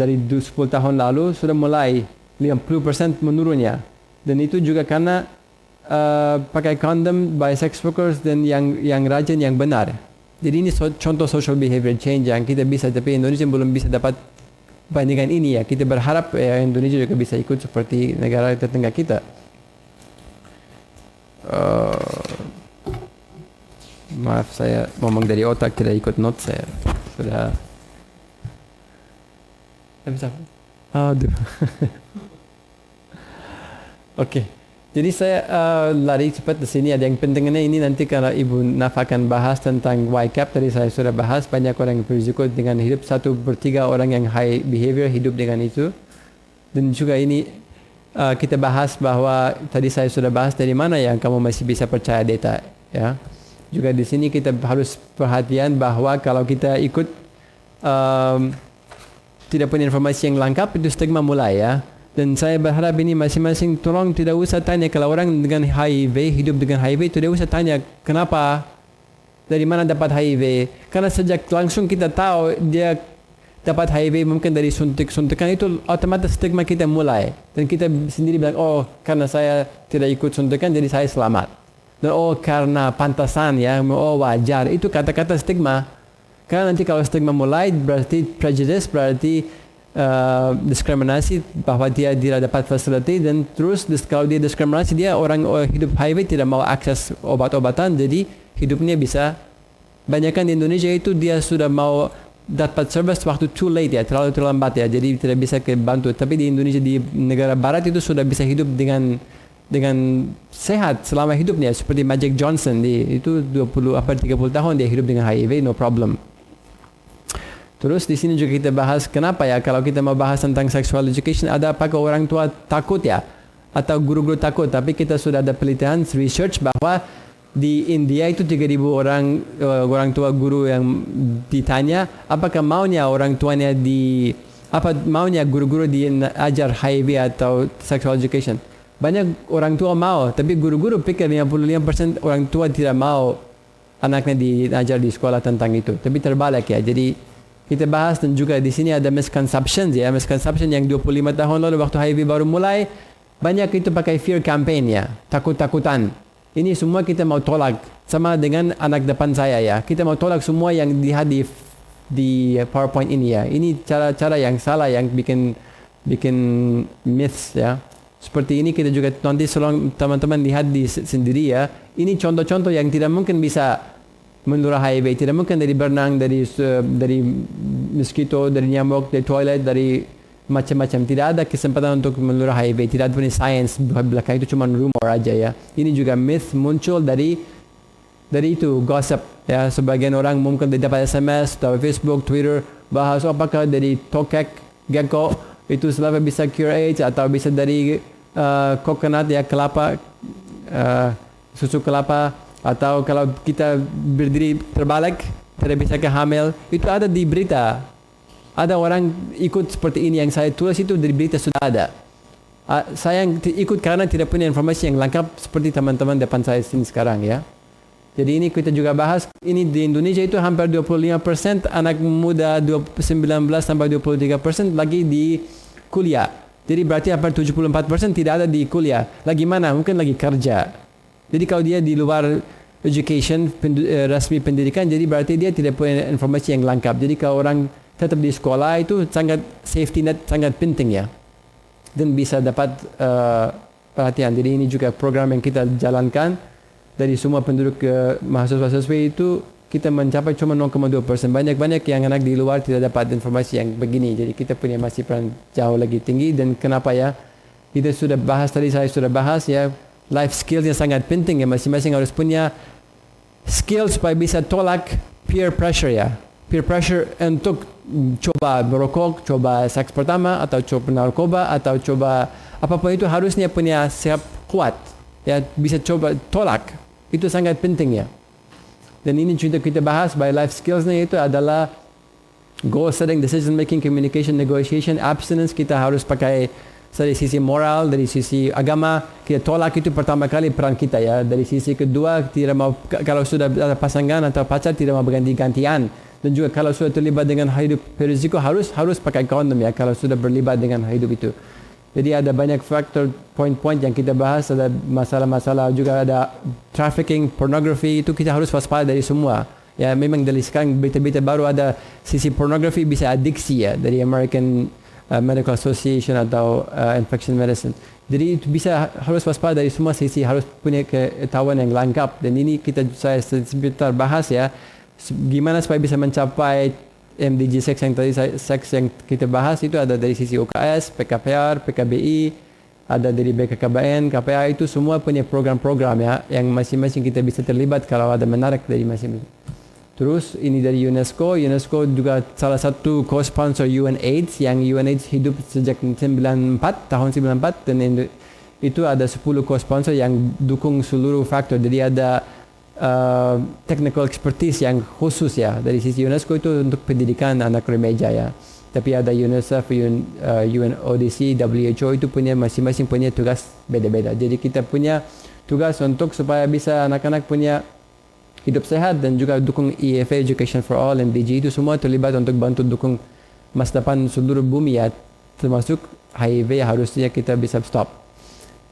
dari 10 tahun lalu sudah mulai 50% menurunnya. Dan itu juga karena pakai kondom by sex workers dan yang rajin yang benar. Jadi ini contoh social behavior change yang kita bisa, tapi Indonesia belum bisa dapat bandingan ini ya. Kita berharap Indonesia juga bisa ikut seperti negara tetangga kita. Maaf, saya ngomong dari otak, tidak ikut note saya. Sudah. Aduh. Oke. Jadi saya lari cepat di sini. Ada yang pentingnya ini nanti kalau Ibu Naf akan bahas tentang YCAP. Tadi saya sudah bahas banyak orang yang berisiko dengan hidup 1/3 orang yang high behavior hidup dengan itu. Dan juga ini kita bahas bahwa tadi saya sudah bahas dari mana yang kamu masih bisa percaya data, ya. Juga di sini kita harus perhatian bahwa kalau kita ikut tidak punya informasi yang lengkap, itu stigma mulai ya. Dan saya berharap ini masing-masing tolong tidak usah tanya kalau orang dengan HIV, hidup dengan HIV, tidak usah tanya kenapa, dari mana dapat HIV. Karena sejak langsung kita tahu dia dapat HIV mungkin dari suntikan, itu otomatis stigma kita mulai. Dan kita sendiri bilang, oh karena saya tidak ikut suntikan jadi saya selamat. Dan oh karena pantasan ya, oh wajar. Itu kata-kata stigma. Karena nanti kalau stigma mulai berarti prejudice, berarti diskriminasi bahwa dia tidak dapat fasiliti, dan terus kalau dia diskriminasi, dia orang hidup HIV tidak mau akses obat-obatan, jadi hidupnya bisa banyakkan di Indonesia itu dia sudah mau dapat service waktu too late ya, terlalu terlambat ya, jadi tidak bisa kebantu. Tapi di Indonesia, di negara barat itu sudah bisa hidup dengan sehat selama hidupnya, seperti Magic Johnson itu 30 tahun dia hidup dengan HIV, no problem. Terus di sini juga kita bahas kenapa ya kalau kita mau bahas tentang sexual education, ada apakah orang tua takut ya atau guru-guru takut. Tapi kita sudah ada penelitian research bahwa di India itu 3.000 orang tua guru yang ditanya apakah maunya orang tuanya maunya guru-guru diajar HIV atau sexual education. Banyak orang tua mau, tapi guru-guru pikir 55% orang tua tidak mau anaknya diajar di sekolah tentang itu. Tapi terbalik ya. Jadi kita bahas, dan juga di sini ada misconceptions ya, misconception yang 25 tahun lalu waktu HIV baru mulai, banyak itu pakai fear campaign ya, takut-takutan. Ini semua kita mau tolak, sama dengan anak depan saya ya, kita mau tolak semua yang dilihat di PowerPoint ini ya. Ini cara-cara yang salah yang bikin myths ya. Seperti ini kita juga nanti teman-teman lihat sendiri ya. Ini contoh-contoh yang tidak mungkin bisa menular HIV, tidak mungkin dari berenang, dari mosquito, dari nyamuk, dari toilet, dari macam-macam. Tidak ada kesempatan untuk menular HIV, tidak punya sains belakang, itu cuma rumor aja ya. Ini juga myth muncul dari itu gossip ya. Sebagian orang mungkin dapat SMS atau Facebook, Twitter bahas apakah dari tokek gecko itu selalu bisa cure AIDS, atau bisa dari coconut ya, kelapa, susu kelapa. Atau kalau kita berdiri terbalik, tidak bisa hamil, itu ada di berita. Ada orang ikut seperti ini yang saya tulis, itu di berita sudah ada. Saya ikut karena tidak punya informasi yang lengkap seperti teman-teman depan saya sini sekarang ya. Jadi ini kita juga bahas, ini di Indonesia itu hampir 25% anak muda 19 sampai 23% lagi di kuliah. Jadi berarti hampir 74% tidak ada di kuliah. Lagi mana? Mungkin lagi kerja. Jadi kalau dia di luar education, resmi pendidikan, jadi berarti dia tidak punya informasi yang lengkap. Jadi kalau orang tetap di sekolah itu sangat safety net, sangat penting ya. Dan bisa dapat perhatian. Jadi ini juga program yang kita jalankan dari semua penduduk mahasiswa-siswi itu kita mencapai cuma 0,2%. Banyak-banyak yang anak di luar tidak dapat informasi yang begini. Jadi kita punya masih peran jauh lagi tinggi. Dan kenapa ya? Kita sudah bahas tadi, saya sudah bahas ya. Life skills yang sangat penting ya, masing-masing harus punya skill supaya bisa tolak peer pressure ya. Peer pressure untuk coba merokok, coba seks pertama, atau coba narkoba, atau coba apapun itu, harusnya punya siap kuat ya, bisa coba tolak. Itu sangat penting ya. Dan ini juga kita bahas by life skillsnya itu adalah goal setting, decision making, communication, negotiation, abstinence. Kita harus pakai dari sisi moral, dari sisi agama, kita tolak itu pertama kali peran kita ya. Dari sisi kedua, tidak mau, kalau sudah ada pasangan atau pacar, tidak mau berganti-gantian. Dan juga kalau sudah terlibat dengan hidup berisiko, harus pakai kondom ya, kalau sudah berlibat dengan hidup itu. Jadi ada banyak faktor, poin-poin yang kita bahas, ada masalah-masalah juga, ada trafficking, pornografi, itu kita harus waspada dari semua. Ya, memang dari sekarang berita-berita baru ada sisi pornografi bisa adiksi ya, dari American Medical Association atau Infection Medicine. Jadi itu bisa, harus waspada dari semua sisi, harus punya ketahuan yang lengkap. Dan ini saya sebentar bahas ya, gimana supaya bisa mencapai MDG seks yang tadi, seks yang kita bahas itu ada dari sisi UKS, PKPR, PKBI, ada dari BKKBN, KPA, itu semua punya program-program ya, yang masing-masing kita bisa terlibat kalau ada menarik dari masing-masing. Terus ini dari UNESCO juga salah satu co-sponsor UNAIDS, yang UNAIDS hidup sejak tahun 94, dan itu ada 10 co-sponsor yang dukung seluruh faktor. Jadi ada technical expertise yang khusus ya, dari sisi UNESCO itu untuk pendidikan anak remaja ya. Tapi ada UNICEF, UNODC, WHO itu punya masing-masing punya tugas beda-beda. Jadi kita punya tugas untuk supaya bisa anak-anak punya hidup sehat, dan juga dukung EFA, Education for All, MDG, itu semua terlibat untuk bantu dukung masa depan seluruh bumi ya, termasuk HIV harusnya kita bisa stop.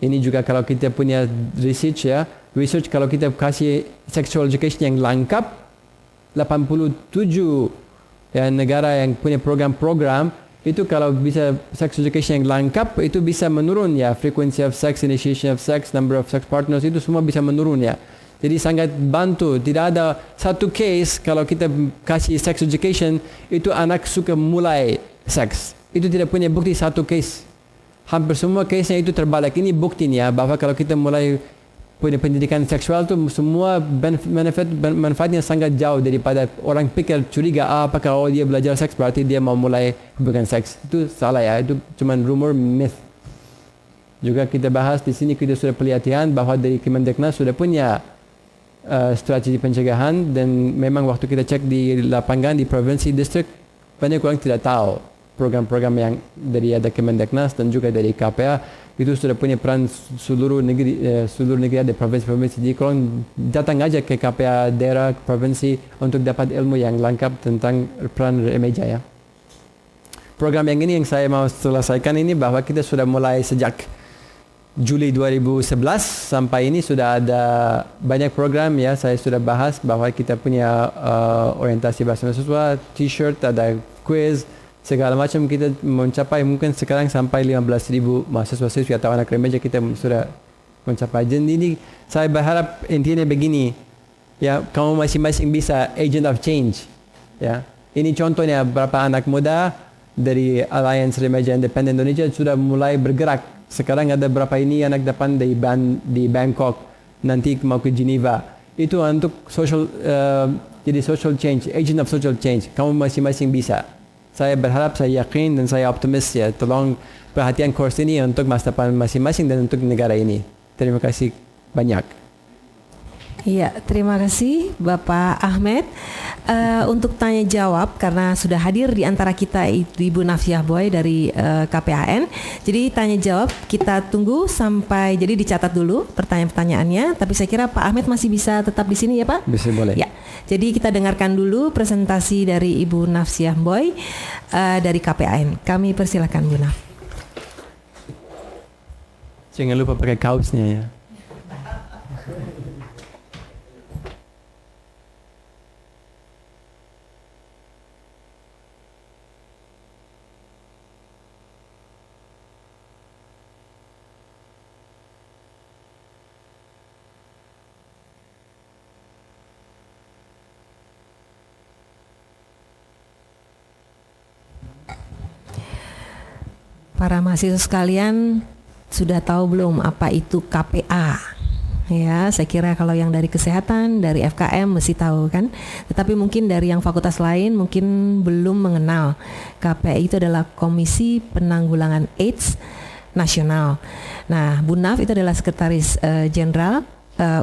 Ini juga kalau kita punya research kalau kita kasih sexual education yang lengkap, 87 ya, negara yang punya program-program itu, kalau bisa sex education yang lengkap, itu bisa menurun ya, frequency of sex, initiation of sex, number of sex partners, itu semua bisa menurun ya. Jadi sangat bantu. Tidak ada satu case kalau kita kasih sex education itu anak suka mulai seks. Itu tidak punya bukti satu case. Hampir semua case-nya itu terbalik. Ini buktinya bahwa kalau kita mulai punya pendidikan seksual itu semua manfaatnya sangat jauh daripada orang pikir curiga apakah dia belajar seks berarti dia mau mulai hubungan seks. Itu salah ya. Itu cuma rumor, myth. Juga kita bahas di sini, kita sudah pelatihan bahwa dari Kemendiknas sudah punya strategi pencegahan, dan memang waktu kita cek di lapangan di provinsi, distrik, banyak orang tidak tahu program-program yang dari ada Kemendiknas dan juga dari KPA itu sudah punya peran seluruh negeri ada provinsi-provinsi. Jadi korang datang aja ke KPA daerah provinsi untuk dapat ilmu yang lengkap tentang peran remaja ya. Program yang ini yang saya mau selesaikan ini, bahwa kita sudah mulai sejak Juli 2011 sampai ini sudah ada banyak program ya. Saya sudah bahas bahwa kita punya orientasi bahasa mahasiswa, t-shirt, ada quiz, segala macam. Kita mencapai mungkin sekarang sampai 15,000 mahasiswa-siswi atau anak remaja kita sudah mencapai. Jadi ini saya berharap intinya begini ya, kamu masing-masing bisa agent of change ya. Ini contohnya beberapa anak muda dari Alliance Remaja Independent Indonesia sudah mulai bergerak. Sekarang ada berapa ini anak depan di Bangkok, nanti mau ke Geneva. Itu untuk jadi social change, agent of social change. Kamu masing-masing bisa. Saya berharap, saya yakin, dan saya optimis ya. Tolong perhatian course ini untuk masa depan masing-masing dan untuk negara ini. Terima kasih banyak. Iya, terima kasih Bapak Ahmed untuk tanya jawab, karena sudah hadir di antara kita Ibu Nafsiah Boy dari KPAN. Jadi tanya jawab kita tunggu sampai, jadi dicatat dulu pertanyaan-pertanyaannya. Tapi saya kira Pak Ahmed masih bisa tetap di sini ya Pak? Bisa, boleh. Ya, jadi kita dengarkan dulu presentasi dari Ibu Nafsiah Boy dari KPAN. Kami persilakan Bu Naf. Jangan lupa pakai kaosnya ya. Para mahasiswa sekalian, sudah tahu belum apa itu KPA? Ya, saya kira kalau yang dari kesehatan, dari FKM mesti tahu kan. Tetapi mungkin dari yang fakultas lain mungkin belum mengenal. KPA itu adalah Komisi Penanggulangan AIDS Nasional. Nah, Bu Naf itu adalah Sekretaris Jenderal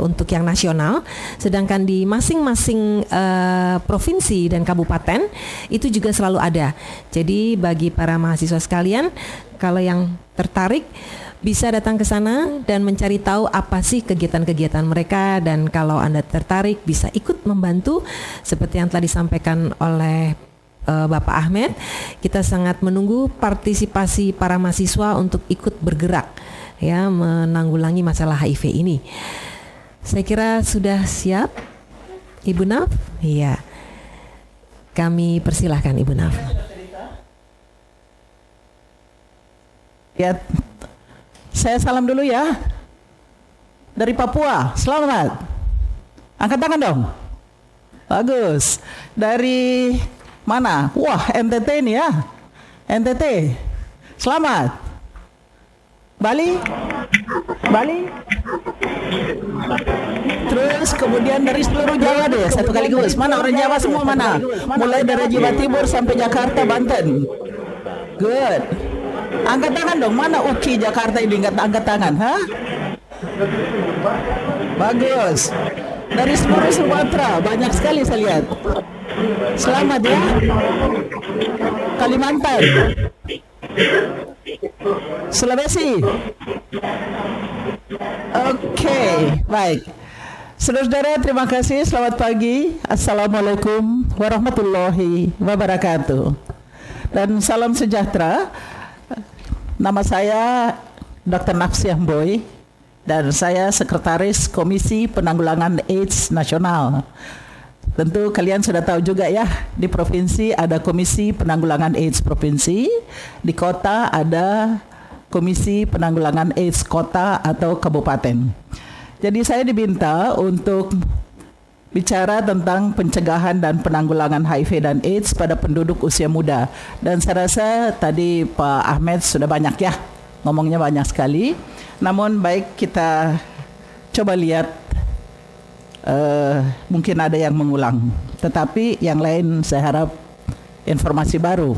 untuk yang nasional, sedangkan di masing-masing provinsi dan kabupaten itu juga selalu ada. Jadi bagi para mahasiswa sekalian, kalau yang tertarik bisa datang ke sana dan mencari tahu apa sih kegiatan-kegiatan mereka, dan kalau Anda tertarik bisa ikut membantu seperti yang telah disampaikan oleh Bapak Ahmed. Kita sangat menunggu partisipasi para mahasiswa untuk ikut bergerak ya menanggulangi masalah HIV ini. Saya kira sudah siap, Ibu Naf? Iya. Kami persilahkan Ibu Naf. Ya, saya salam dulu ya. Dari Papua, selamat. Angkat tangan dong. Bagus. Dari mana? Wah, NTT ini ya. NTT. Selamat. Bali? Bali? Terus kemudian dari seluruh Jawa deh, satu kaligus. Mana orang Jawa semua mana? Mulai dari Jawa Timur sampai Jakarta, Banten. Good. Angkat tangan dong. Mana UKI Jakarta ini angkat tangan, ha? Bagus. Dari seluruh Sumatera, banyak sekali saya lihat. Selamat ya. Kalimantan. Sulawesi. Oke, baik. Saudara-saudara, terima kasih. Selamat pagi. Assalamualaikum warahmatullahi wabarakatuh. Dan salam sejahtera. Nama saya Dr. Nafsiah Boy dan saya Sekretaris Komisi Penanggulangan AIDS Nasional. Tentu kalian sudah tahu juga ya, di provinsi ada Komisi Penanggulangan AIDS Provinsi, di kota ada Komisi Penanggulangan AIDS Kota atau Kabupaten. Jadi saya diminta untuk bicara tentang pencegahan dan penanggulangan HIV dan AIDS pada penduduk usia muda. Dan saya rasa tadi Pak Ahmed sudah banyak ya, ngomongnya banyak sekali. Namun baik kita coba lihat, mungkin ada yang mengulang. Tetapi yang lain saya harap informasi baru.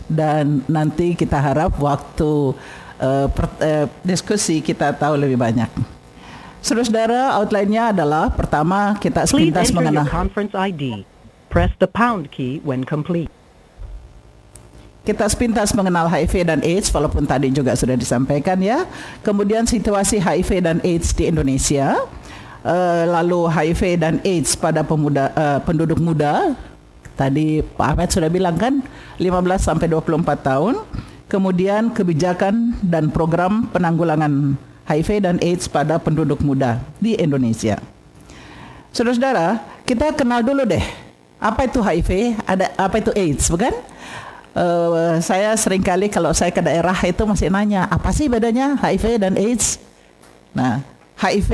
Dan nanti kita harap waktu diskusi kita tahu lebih banyak. Saudara-saudara, outline-nya adalah pertama kita sepintas mengenal. Conference ID. Press the pound key when complete. Kita sepintas mengenal HIV dan AIDS, walaupun tadi juga sudah disampaikan ya. Kemudian situasi HIV dan AIDS di Indonesia. Lalu HIV dan AIDS pada penduduk muda. Tadi Pak Ahmed sudah bilang kan, 15 sampai 24 tahun. Kemudian kebijakan dan program penanggulangan HIV dan AIDS pada penduduk muda di Indonesia. Saudara-saudara, kita kenal dulu deh, apa itu HIV, apa itu AIDS, bukan? Saya seringkali kalau saya ke daerah itu masih nanya, apa sih bedanya HIV dan AIDS? Nah, HIV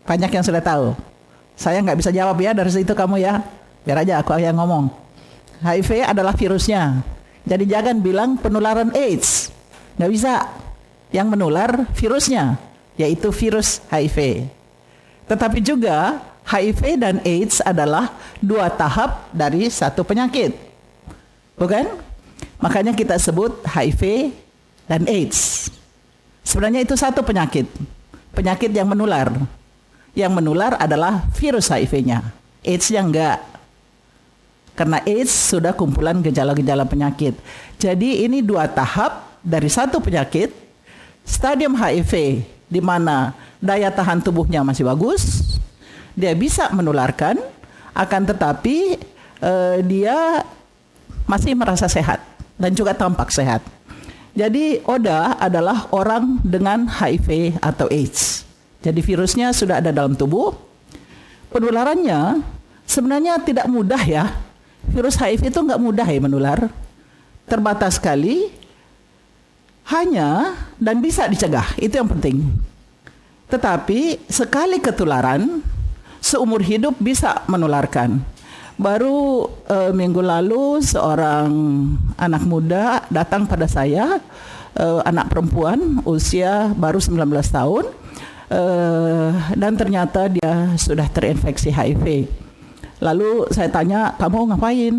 banyak yang sudah tahu. Saya nggak bisa jawab ya dari situ kamu ya, biar aja aku yang ngomong. HIV adalah virusnya, jadi jangan bilang penularan AIDS, nggak bisa. Yang menular virusnya, yaitu virus HIV. Tetapi juga HIV dan AIDS adalah dua tahap dari satu penyakit, bukan? Makanya kita sebut HIV dan AIDS. Sebenarnya itu satu penyakit, penyakit yang menular. Yang menular adalah virus HIV-nya, AIDS-nya enggak. Karena AIDS sudah kumpulan gejala-gejala penyakit. Jadi ini dua tahap dari satu penyakit. Stadium HIV, di mana daya tahan tubuhnya masih bagus, dia bisa menularkan, akan tetapi dia masih merasa sehat dan juga tampak sehat. Jadi ODA adalah orang dengan HIV atau AIDS. Jadi virusnya sudah ada dalam tubuh. Penularannya sebenarnya tidak mudah ya. Virus HIV itu nggak mudah ya menular, terbatas sekali. Hanya dan bisa dicegah, itu yang penting. Tetapi sekali ketularan, seumur hidup bisa menularkan. Baru minggu lalu seorang anak muda datang pada saya, anak perempuan usia baru 19 tahun, dan ternyata dia sudah terinfeksi HIV. Lalu saya tanya, kamu ngapain?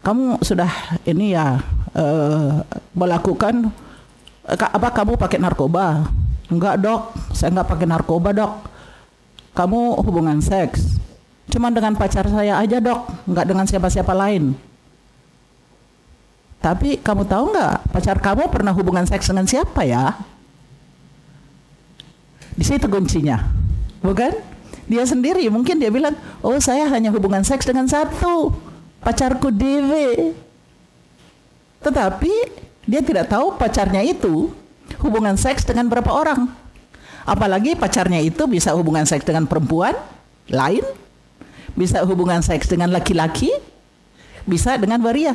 Kamu sudah ini ya melakukan apa, kamu pakai narkoba? Enggak dok, saya enggak pakai narkoba dok. Kamu hubungan seks cuma dengan pacar saya aja dok, enggak dengan siapa-siapa lain. Tapi kamu tahu nggak, pacar kamu pernah hubungan seks dengan siapa ya? Di situ kuncinya, bukan? Dia sendiri mungkin dia bilang, oh saya hanya hubungan seks dengan satu, pacarku Dewe. Tetapi dia tidak tahu pacarnya itu hubungan seks dengan berapa orang. Apalagi pacarnya itu bisa hubungan seks dengan perempuan lain, bisa hubungan seks dengan laki-laki, bisa dengan waria.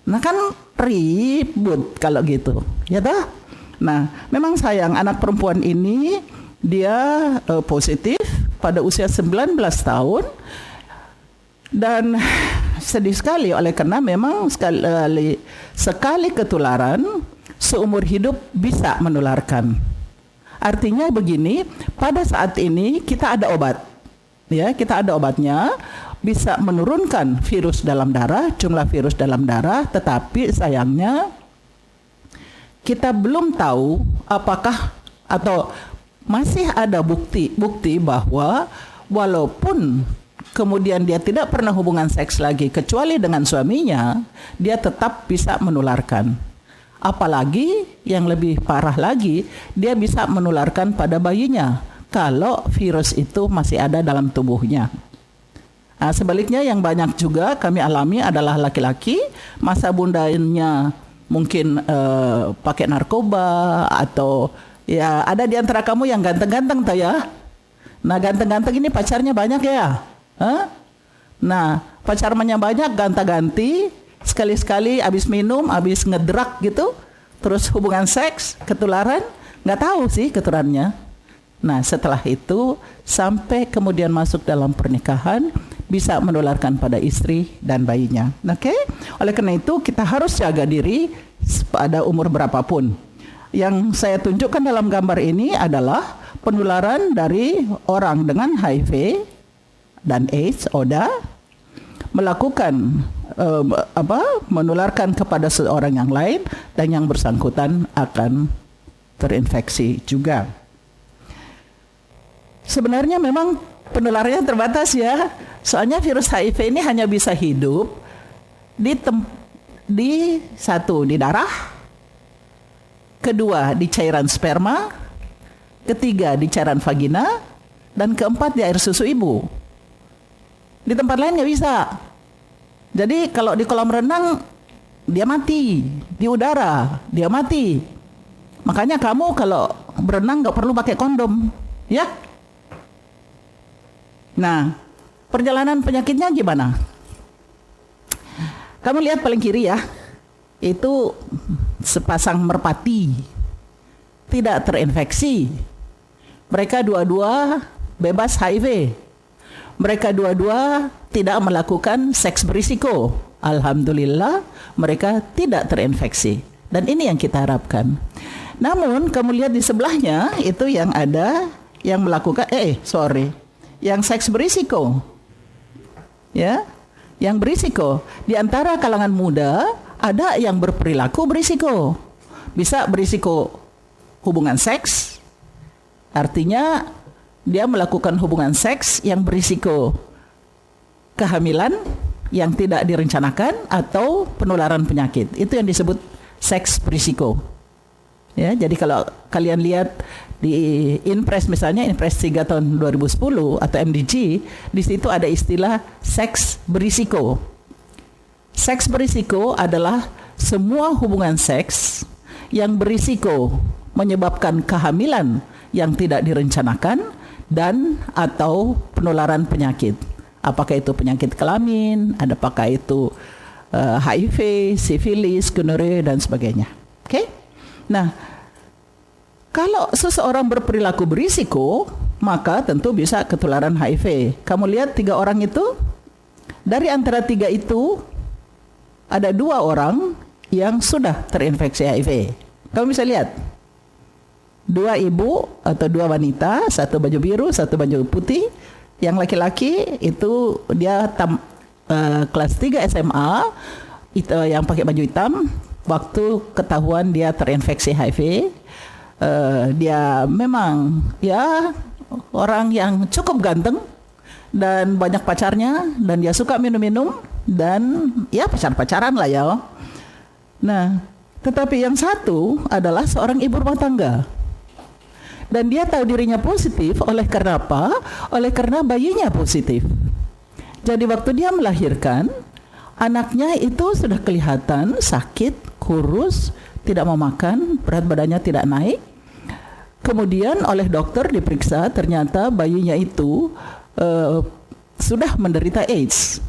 Nah kan ribut kalau gitu, ya dah. Nah memang sayang anak perempuan ini dia positif pada usia 19 tahun dan sedih sekali oleh karena memang sekali ketularan seumur hidup bisa menularkan. Artinya begini, pada saat ini kita ada obat, ya kita ada obatnya, bisa menurunkan virus dalam darah, jumlah virus dalam darah, tetapi sayangnya kita belum tahu apakah atau masih ada bukti bahwa walaupun kemudian dia tidak pernah hubungan seks lagi kecuali dengan suaminya, dia tetap bisa menularkan. Apalagi yang lebih parah lagi, dia bisa menularkan pada bayinya kalau virus itu masih ada dalam tubuhnya. Nah, sebaliknya yang banyak juga kami alami adalah laki-laki, masa bundanya mungkin pakai narkoba atau ya ada di antara kamu yang ganteng-ganteng tuh ya. Nah ganteng-ganteng ini pacarnya banyak ya. Nah pacarnya banyak, ganta-ganti, sekali-sekali abis minum, abis ngedrak gitu, terus hubungan seks, ketularan, nggak tahu sih ketularannya. Nah setelah itu sampai kemudian masuk dalam pernikahan bisa menularkan pada istri dan bayinya. Oke? Oleh karena itu kita harus jaga diri pada umur berapapun. Yang saya tunjukkan dalam gambar ini adalah penularan dari orang dengan HIV dan AIDS, ODA, melakukan menularkan kepada seorang yang lain dan yang bersangkutan akan terinfeksi juga. Sebenarnya memang penularannya terbatas ya. Soalnya virus HIV ini hanya bisa hidup di satu di darah, kedua di cairan sperma, ketiga di cairan vagina, dan keempat di air susu ibu. Di tempat lain nggak bisa. Jadi kalau di kolam renang dia mati, di udara dia mati. Makanya kamu kalau berenang nggak perlu pakai kondom, ya. Nah, perjalanan penyakitnya gimana? Kamu lihat paling kiri ya, itu sepasang merpati tidak terinfeksi. Mereka dua-dua bebas HIV. Mereka dua-dua tidak melakukan seks berisiko. Alhamdulillah mereka tidak terinfeksi. Dan ini yang kita harapkan. Namun kamu lihat di sebelahnya itu yang ada yang melakukan yang seks berisiko. Ya, yang berisiko. Di antara kalangan muda ada yang berperilaku berisiko. Bisa berisiko hubungan seks. Artinya dia melakukan hubungan seks yang berisiko kehamilan yang tidak direncanakan atau penularan penyakit. Itu yang disebut seks berisiko. Ya, jadi kalau kalian lihat di Inpres misalnya, Inpres 3 tahun 2010 atau MDG, di situ ada istilah seks berisiko. Seks berisiko adalah semua hubungan seks yang berisiko menyebabkan kehamilan yang tidak direncanakan dan atau penularan penyakit. Apakah itu penyakit kelamin, apakah itu HIV, sifilis, gonorrea dan sebagainya. Oke? Nah, kalau seseorang berperilaku berisiko, maka tentu bisa ketularan HIV. Kamu lihat 3 orang itu, dari antara 3 itu ada 2 orang yang sudah terinfeksi HIV. Kamu bisa lihat 2 ibu atau 2 wanita, 1 baju biru, 1 baju putih. Yang laki-laki itu dia kelas 3 SMA, itu yang pakai baju hitam, waktu ketahuan dia terinfeksi HIV. dia memang ya orang yang cukup ganteng dan banyak pacarnya, dan dia suka minum-minum dan ya pacaran lah ya. Nah, tetapi yang satu adalah seorang ibu rumah tangga. Dan dia tahu dirinya positif oleh karena apa? Oleh karena bayinya positif. Jadi waktu dia melahirkan, anaknya itu sudah kelihatan sakit, kurus, tidak mau makan, berat badannya tidak naik. Kemudian oleh dokter diperiksa, ternyata bayinya itu sudah menderita AIDS.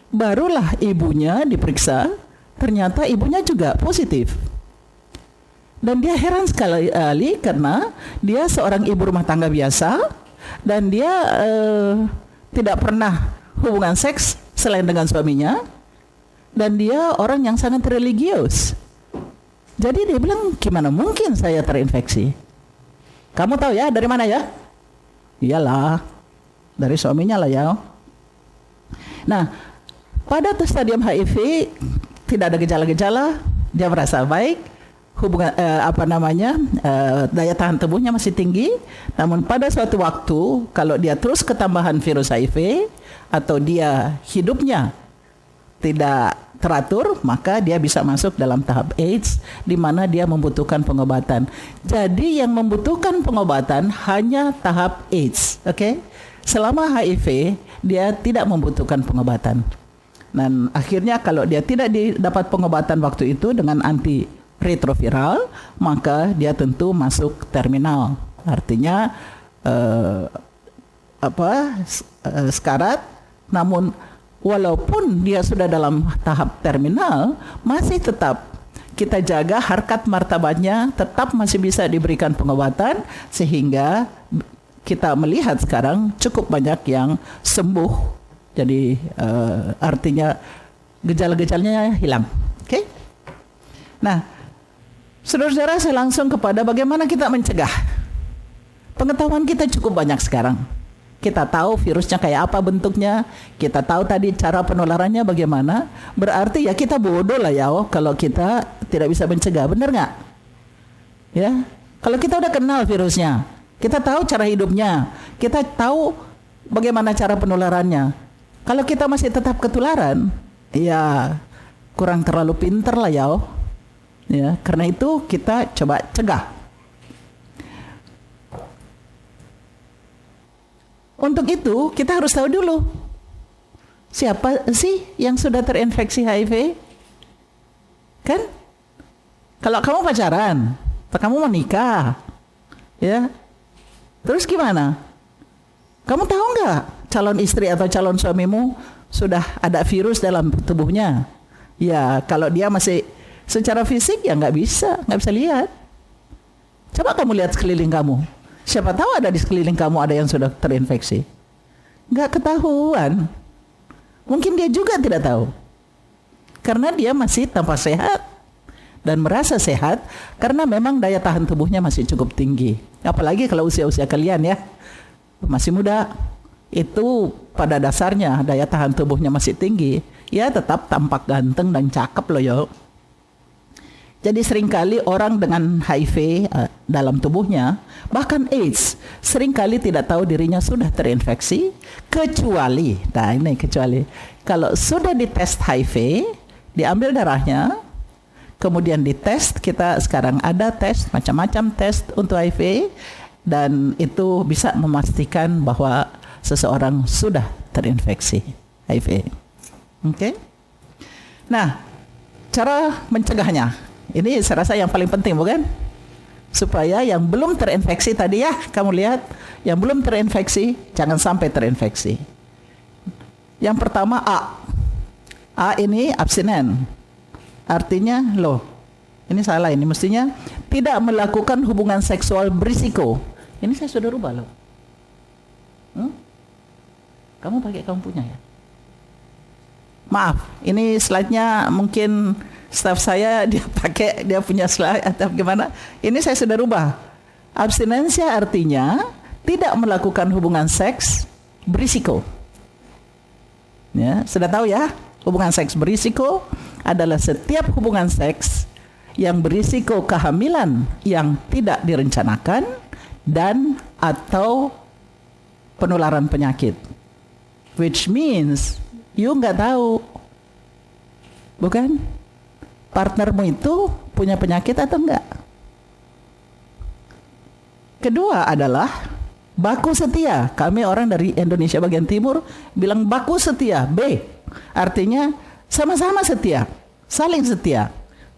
Barulah ibunya diperiksa, ternyata ibunya juga positif. Dan dia heran sekali karena dia seorang ibu rumah tangga biasa, dan dia tidak pernah hubungan seks selain dengan suaminya, dan dia orang yang sangat religius. Jadi dia bilang, gimana mungkin saya terinfeksi? Kamu tahu ya dari mana ya? Iyalah, dari suaminya lah ya. Nah, pada stadium HIV tidak ada gejala-gejala, dia merasa baik, hubungan daya tahan tubuhnya masih tinggi. Namun pada suatu waktu kalau dia terus ketambahan virus HIV atau dia hidupnya tidak teratur, maka dia bisa masuk dalam tahap AIDS di mana dia membutuhkan pengobatan. Jadi yang membutuhkan pengobatan hanya tahap AIDS, oke? Selama HIV dia tidak membutuhkan pengobatan. Dan akhirnya kalau dia tidak dapat pengobatan waktu itu dengan antiretroviral, maka dia tentu masuk terminal. Artinya sekarat. Namun walaupun dia sudah dalam tahap terminal, masih tetap kita jaga harkat martabatnya, tetap masih bisa diberikan pengobatan, sehingga kita melihat sekarang cukup banyak yang sembuh. Jadi artinya gejala-gejalanya hilang. Oke? Nah, saudara-saudara, saya langsung kepada bagaimana kita mencegah. Pengetahuan kita cukup banyak sekarang. Kita tahu virusnya kayak apa bentuknya, kita tahu tadi cara penularannya bagaimana. Berarti ya kita bodoh lah ya kalau kita tidak bisa mencegah, benar nggak? Ya, kalau kita udah kenal virusnya, kita tahu cara hidupnya, kita tahu bagaimana cara penularannya. Kalau kita masih tetap ketularan, ya kurang terlalu pinter lah ya. Ya, karena itu kita coba cegah. Untuk itu kita harus tahu dulu siapa sih yang sudah terinfeksi HIV, kan? Kalau kamu pacaran, atau kamu menikah, ya, terus gimana? Kamu tahu nggak calon istri atau calon suamimu sudah ada virus dalam tubuhnya? Ya, kalau dia masih secara fisik ya nggak bisa lihat. Coba kamu lihat sekeliling kamu. Siapa tahu ada di sekeliling kamu ada yang sudah terinfeksi. Nggak ketahuan. Mungkin dia juga tidak tahu. Karena dia masih tampak sehat. Dan merasa sehat karena memang daya tahan tubuhnya masih cukup tinggi. Apalagi kalau usia-usia kalian ya. Masih muda. Itu pada dasarnya daya tahan tubuhnya masih tinggi. Ya tetap tampak ganteng dan cakep loh yo. Jadi seringkali orang dengan HIV dalam tubuhnya, bahkan AIDS, seringkali tidak tahu dirinya sudah terinfeksi, kecuali kalau sudah dites HIV, diambil darahnya, kemudian dites. Kita sekarang ada tes, macam-macam tes untuk HIV, dan itu bisa memastikan bahwa seseorang sudah terinfeksi HIV. Oke? Nah, cara mencegahnya. Ini saya rasa yang paling penting, bukan? Supaya yang belum terinfeksi tadi ya, kamu lihat, yang belum terinfeksi jangan sampai terinfeksi. Yang pertama A. A ini abstinen. Artinya ini salah, ini mestinya tidak melakukan hubungan seksual berisiko. Ini saya sudah rubah loh. Kamu pakai kamu punya ya? Maaf, ini slide-nya mungkin staff saya dia punya slide atau gimana. Ini saya sudah rubah. Abstinensia artinya tidak melakukan hubungan seks berisiko. Ya, sudah tahu ya? Hubungan seks berisiko adalah setiap hubungan seks yang berisiko kehamilan yang tidak direncanakan dan atau penularan penyakit. Which means you nggak tahu, bukan? Partnermu itu punya penyakit atau enggak? Kedua adalah baku setia. Kami orang dari Indonesia bagian timur bilang baku setia. B, artinya sama-sama setia, saling setia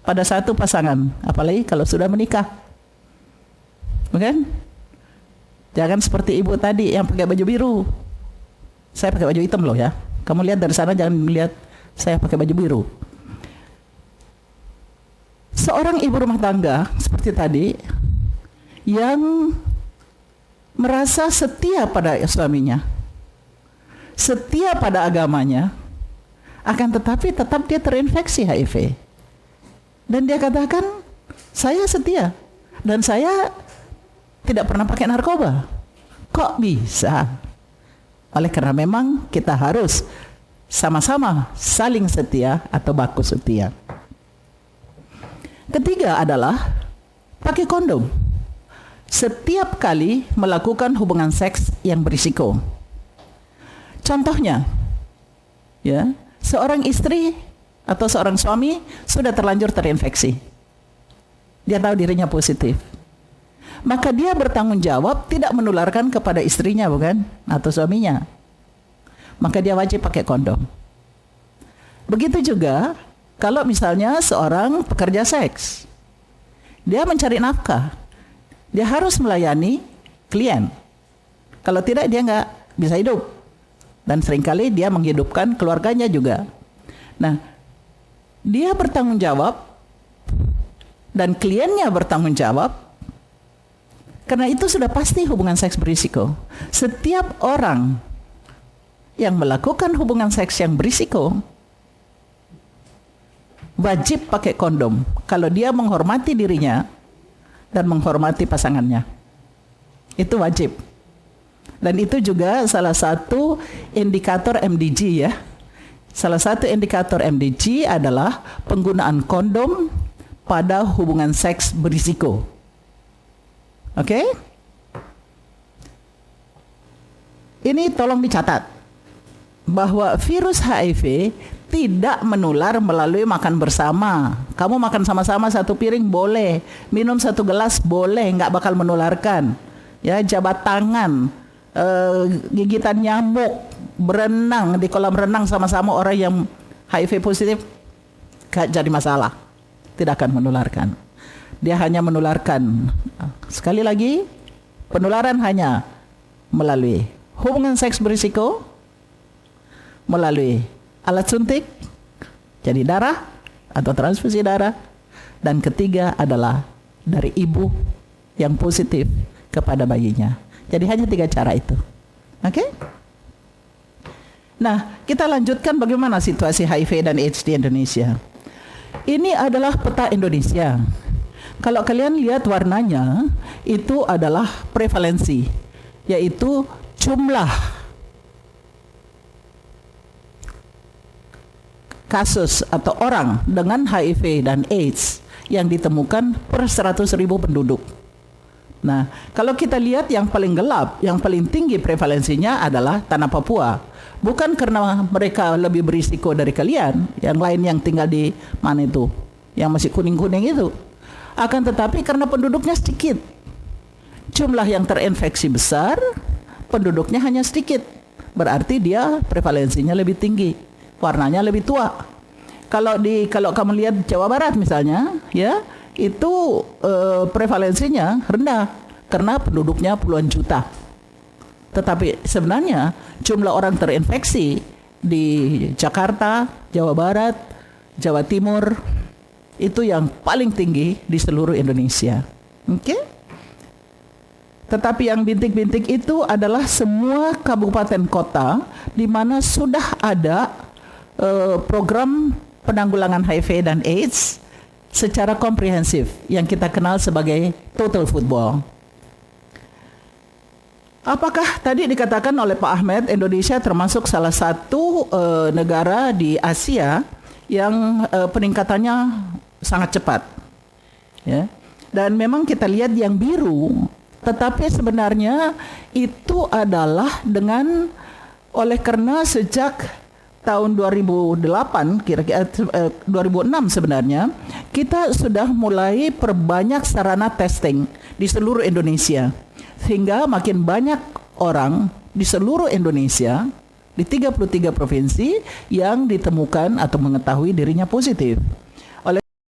pada satu pasangan. Apalagi kalau sudah menikah, bukan? Jangan seperti ibu tadi yang pakai baju biru. Saya pakai baju hitam loh ya. Kamu lihat dari sana, jangan melihat saya pakai baju biru. Seorang ibu rumah tangga seperti tadi yang merasa setia pada suaminya, setia pada agamanya, akan tetapi tetap dia terinfeksi HIV. Dan dia katakan, saya setia dan saya tidak pernah pakai narkoba. Kok bisa? Oleh karena memang kita harus sama-sama saling setia atau baku setia. Ketiga adalah pakai kondom setiap kali melakukan hubungan seks yang berisiko. Contohnya, ya, seorang istri atau seorang suami sudah terlanjur terinfeksi. Dia tahu dirinya positif. Maka dia bertanggung jawab tidak menularkan kepada istrinya, bukan? Atau suaminya. Maka dia wajib pakai kondom. Begitu juga kalau misalnya seorang pekerja seks, dia mencari nafkah, dia harus melayani klien. Kalau tidak dia nggak bisa hidup. Dan seringkali dia menghidupkan keluarganya juga. Nah, dia bertanggung jawab dan kliennya bertanggung jawab. Karena itu sudah pasti hubungan seks berisiko. Setiap orang yang melakukan hubungan seks yang berisiko wajib pakai kondom kalau dia menghormati dirinya dan menghormati pasangannya. Itu wajib. Dan itu juga salah satu indikator MDG ya. Salah satu indikator MDG adalah penggunaan kondom pada hubungan seks berisiko. Oke? Ini tolong dicatat bahwa virus HIV tidak menular melalui makan bersama. Kamu makan sama-sama satu piring boleh, minum satu gelas boleh, nggak bakal menularkan. Ya, jabat tangan, gigitan nyamuk, berenang di kolam renang sama-sama orang yang HIV positif, nggak jadi masalah, tidak akan menularkan. Dia hanya menularkan, sekali lagi, penularan hanya melalui hubungan seks berisiko, melalui alat suntik, jadi darah atau transfusi darah, dan ketiga adalah dari ibu yang positif kepada bayinya. Jadi hanya 3 cara itu. Oke? Nah, kita lanjutkan bagaimana situasi HIV dan AIDS di Indonesia. Ini adalah peta Indonesia. Kalau kalian lihat warnanya, itu adalah prevalensi, yaitu jumlah kasus atau orang dengan HIV dan AIDS yang ditemukan per 100.000 penduduk. Nah, kalau kita lihat yang paling gelap, yang paling tinggi prevalensinya adalah Tanah Papua. Bukan karena mereka lebih berisiko dari kalian, yang lain yang tinggal di mana itu, yang masih kuning-kuning itu. Akan tetapi karena penduduknya sedikit, jumlah yang terinfeksi besar, penduduknya hanya sedikit. Berarti dia prevalensinya lebih tinggi, warnanya lebih tua. Kalau kamu lihat Jawa Barat misalnya, ya, itu prevalensinya rendah karena penduduknya puluhan juta. Tetapi sebenarnya jumlah orang terinfeksi di Jakarta, Jawa Barat, Jawa Timur itu yang paling tinggi di seluruh Indonesia. Oke? Tetapi yang bintik-bintik itu adalah semua kabupaten kota di mana sudah ada program penanggulangan HIV dan AIDS secara komprehensif yang kita kenal sebagai total football. Apakah tadi dikatakan oleh Pak Ahmed, Indonesia termasuk salah satu negara di Asia yang peningkatannya sangat cepat. ya. Dan memang kita lihat yang biru, tetapi sebenarnya itu adalah oleh karena sejak tahun 2008 kira-kira 2006 sebenarnya kita sudah mulai perbanyak sarana testing di seluruh Indonesia, sehingga makin banyak orang di seluruh Indonesia di 33 provinsi yang ditemukan atau mengetahui dirinya positif.